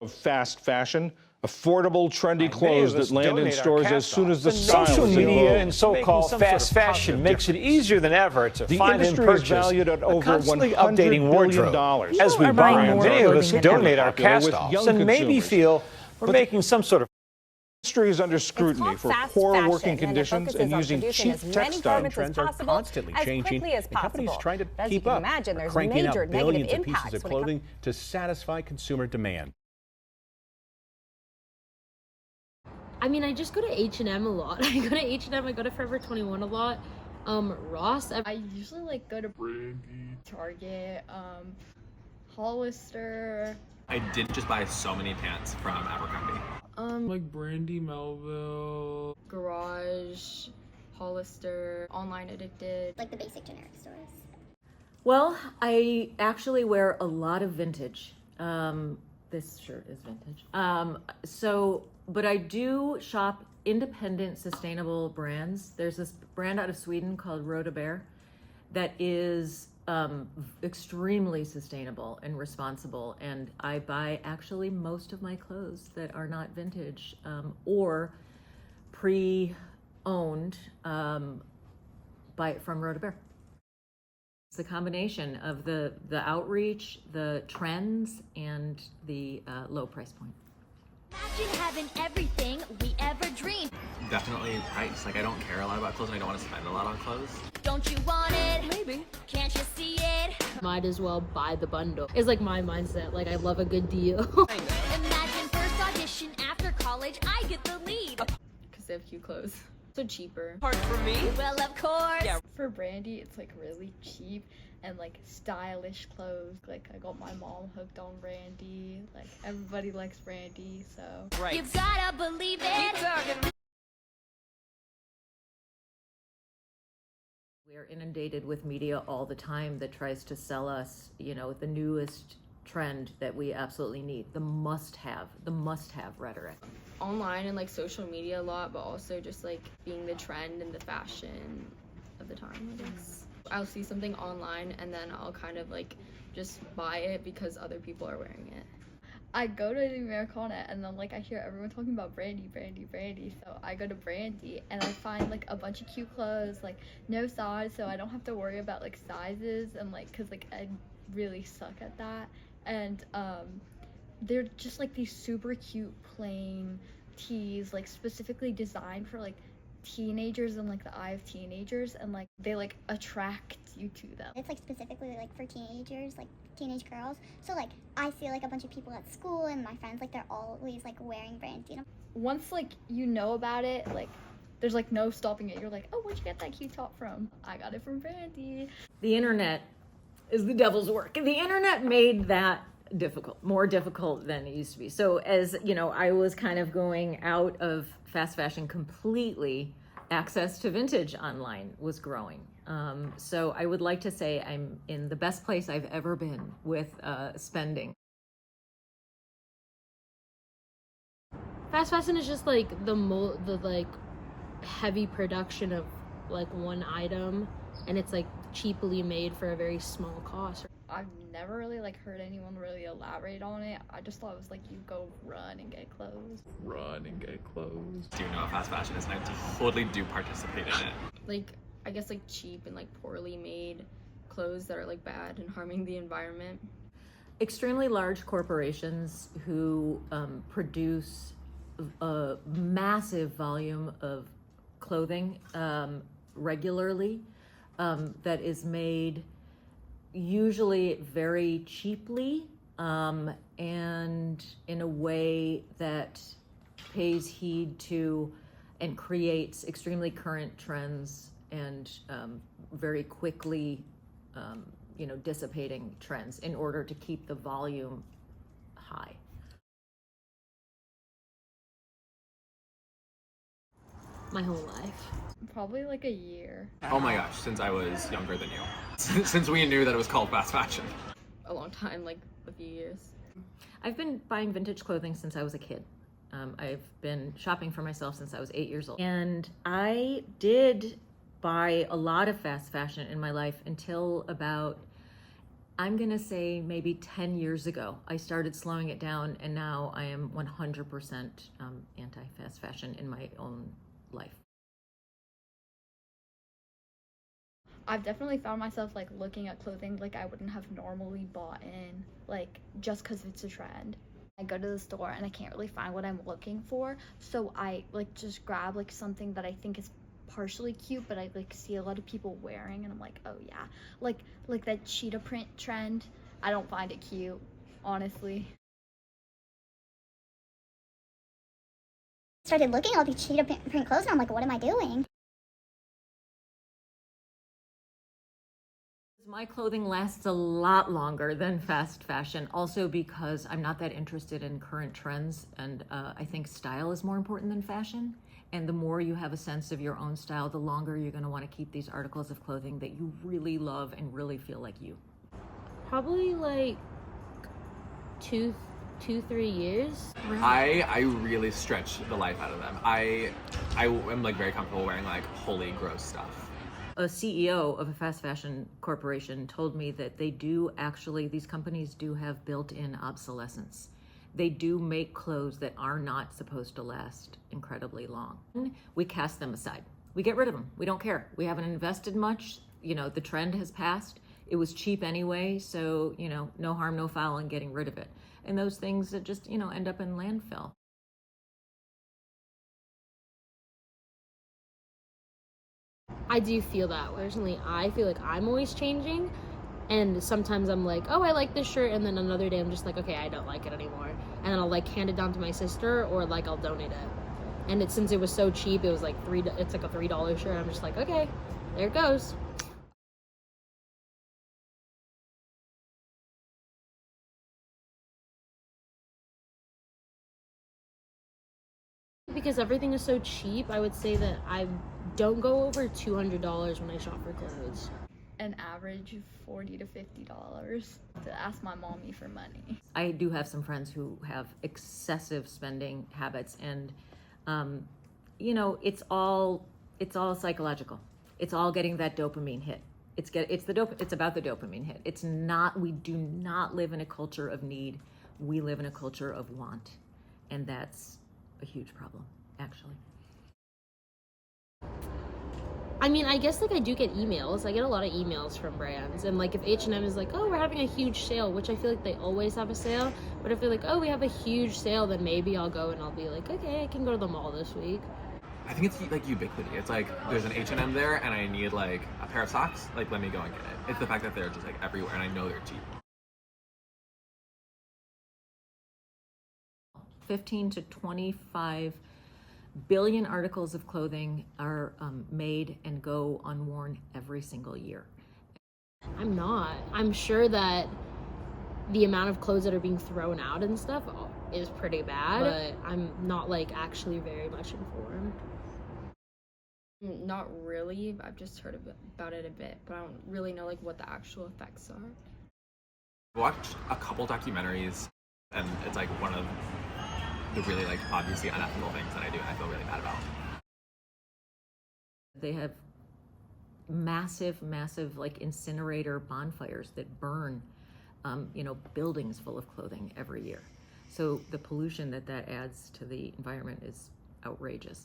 Of fast fashion, affordable, trendy clothes that land in stores as soon as the style Social is media evolved. and so-called fast fashion makes it easier than ever to The find and industry is purchase valued at a over constantly $100 updating wardrobe. billion. As we People are buying buy, more many of us clothing than donate ever. our Popular with cast-offs young and maybe consumers. feel we're making some sort of The industry is under scrutiny for fast poor fashion, working and it conditions focuses and on using producing cheap as many textiles. garments as Trends are possible, constantly as changing, quickly as and companies possible. trying to As keep you can up, imagine, there's cranking out major billions negative of pieces impacts of when it comes. clothing to satisfy consumer demand. I mean, I just go to H&M a lot. I go to H&M, I go to Forever 21 a lot. Ross. I usually like go to Brandy, Target, Hollister. I did just buy so many pants from Abercrombie. Like Brandy, Melville, Garage, Hollister, Online Addicted. Like the basic generic stores. Well, I actually wear a lot of vintage. This shirt is vintage. But I do shop independent, sustainable brands. There's this brand out of Sweden called Rhoda Bear that is extremely sustainable and responsible. And I buy actually most of my clothes that are not vintage or pre-owned from Rhoda Bear. It's a combination of the outreach, the trends, and the low price point. Imagine having everything we ever dreamed. Definitely price. Like, I don't care a lot about clothes and I don't want to spend a lot on clothes. Don't you want it? Maybe. Can't you see it? Might as well buy the bundle. It's like my mindset. Like, I love a good deal. Imagine first audition after college, I get the lead. Because they have cute clothes. So cheaper. Hard for me. Well, of course. Yeah. For Brandy, it's like really cheap and like stylish clothes. Like I got my mom hooked on Brandy. Like everybody likes Brandy, so. Right. You've gotta believe it. Keep talking. We're inundated with media all the time that tries to sell us, the newest trend that we absolutely need, the must-have rhetoric. Online and like social media a lot, but also just like being the trend and the fashion of the time, I guess. I'll see something online and then I'll kind of like just buy it because other people are wearing it. I go to the Americana and then like I hear everyone talking about Brandy, so I go to Brandy and I find like a bunch of cute clothes, like no size, so I don't have to worry about like sizes and like, cause like I really suck at that. And they're just like these super cute plain tees, like specifically designed for like teenagers and like the eye of teenagers, and like they like attract you to them. It's like specifically like for teenagers, like teenage girls. So like I see like a bunch of people at school and my friends, like they're always like wearing Brandy. Once like you know about it, like there's like no stopping it. You're like, oh, where'd you get that cute top from? I got it from Brandy. The internet is the devil's work. The internet made that more difficult than it used to be. So as I was kind of going out of fast fashion completely, access to vintage online was growing. So I would like to say I'm in the best place I've ever been with spending. Fast fashion is just like the like heavy production of like one item, and it's like cheaply made for a very small cost. I've never really like heard anyone really elaborate on it. I just thought it was like you go run and get clothes. Run and get clothes. Do you know what fast fashion is? And I totally do participate in it. Like, I guess like cheap and like poorly made clothes that are like bad and harming the environment. Extremely large corporations who produce a massive volume of clothing regularly that is made usually very cheaply and in a way that pays heed to and creates extremely current trends and very quickly dissipating trends in order to keep the volume high. My whole life. Probably like a year. Oh my gosh, since I was younger than you. Since we knew that it was called fast fashion. A long time, like a few years. I've been buying vintage clothing since I was a kid. I've been shopping for myself since I was 8 years old. And I did buy a lot of fast fashion in my life until about I'm gonna say maybe 10 years ago, I started slowing it down, and now I am 100% anti-fast fashion in my own life. I've definitely found myself like looking at clothing like I wouldn't have normally bought in, like just because it's a trend. I go to the store and I can't really find what I'm looking for, so I like just grab like something that I think is partially cute, but I like see a lot of people wearing, and I'm like, oh yeah, like that cheetah print trend. I don't find it cute, honestly. Started looking at all these cheetah print clothes and I'm like, what am I doing? My clothing lasts a lot longer than fast fashion, also because I'm not that interested in current trends, and I think style is more important than fashion. And the more you have a sense of your own style, the longer you're going to want to keep these articles of clothing that you really love and really feel like you. Probably like 2-3 years. I really stretch the life out of them. I am like very comfortable wearing like holy gross stuff. A CEO of a fast fashion corporation told me that they do actually, these companies do have built-in obsolescence. They do make clothes that are not supposed to last incredibly long. We cast them aside. We get rid of them. We don't care. We haven't invested much. You know, the trend has passed. It was cheap anyway, so, you know, no harm, no foul in getting rid of it. And those things that just, you know, end up in landfill. I do feel that way. Personally, I feel like I'm always changing, and sometimes I'm like, oh, I like this shirt, and then another day I'm just like, okay, I don't like it anymore, and then I'll like hand it down to my sister, or like I'll donate it. And since it was so cheap, it was like it's like a $3 shirt. I'm just like, okay, there it goes. Because everything is so cheap, I would say that I don't go over $200 when I shop for clothes. An average of $40 to $50 to ask my mommy for money. I do have some friends who have excessive spending habits, and you know, it's all psychological. It's all getting that dopamine hit. It's about the dopamine hit. It's not, we do not live in a culture of need. We live in a culture of want, and that's a huge problem, actually. I mean, I guess like I do get emails. I get a lot of emails from brands, and like if H&M is like, oh, we're having a huge sale, which I feel like they always have a sale, but if they're like, oh, we have a huge sale, then maybe I'll go and I'll be like, okay, I can go to the mall this week. I think it's like ubiquity. It's like there's an H&M there and I need like a pair of socks, like let me go and get it. It's the fact that they're just like everywhere and I know they're cheap. 15 to 25 billion articles of clothing are made and go unworn every single year. I'm not. I'm sure that the amount of clothes that are being thrown out and stuff is pretty bad, but I'm not like actually very much informed. Not really. I've just heard about it a bit, but I don't really know like what the actual effects are. I watched a couple documentaries and it's like one of the really like obviously unethical things that I do and I feel really bad about. They have massive like incinerator bonfires that burn you know, buildings full of clothing every year. So the pollution that adds to the environment is outrageous.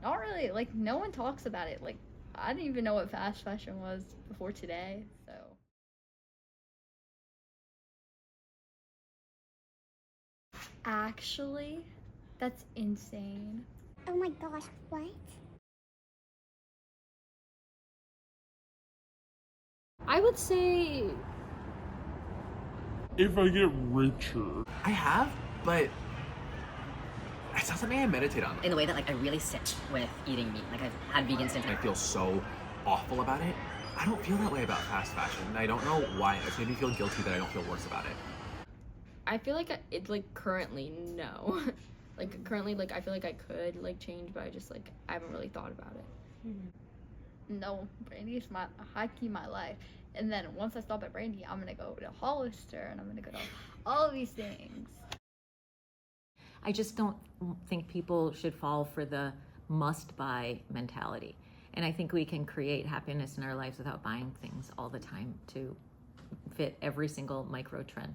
Not really, like no one talks about it. Like I didn't even know what fast fashion was before today, so. Actually, that's insane. Oh my gosh, what? I would say if I get richer. I have, but it's not something I meditate on. In the way that like I really sit with eating meat. Like I've had vegan since I feel so awful about it. I don't feel that way about fast fashion. I don't know why. It's made me feel guilty that I don't feel worse about it. I feel like it's like currently no. Like currently like I feel like I could like change, but I haven't really thought about it. No, Brandy's my high-key my life. And then once I stop at Brandy, I'm gonna go to Hollister and I'm gonna go to all of these things. I just don't think people should fall for the must-buy mentality. And I think we can create happiness in our lives without buying things all the time to fit every single micro trend.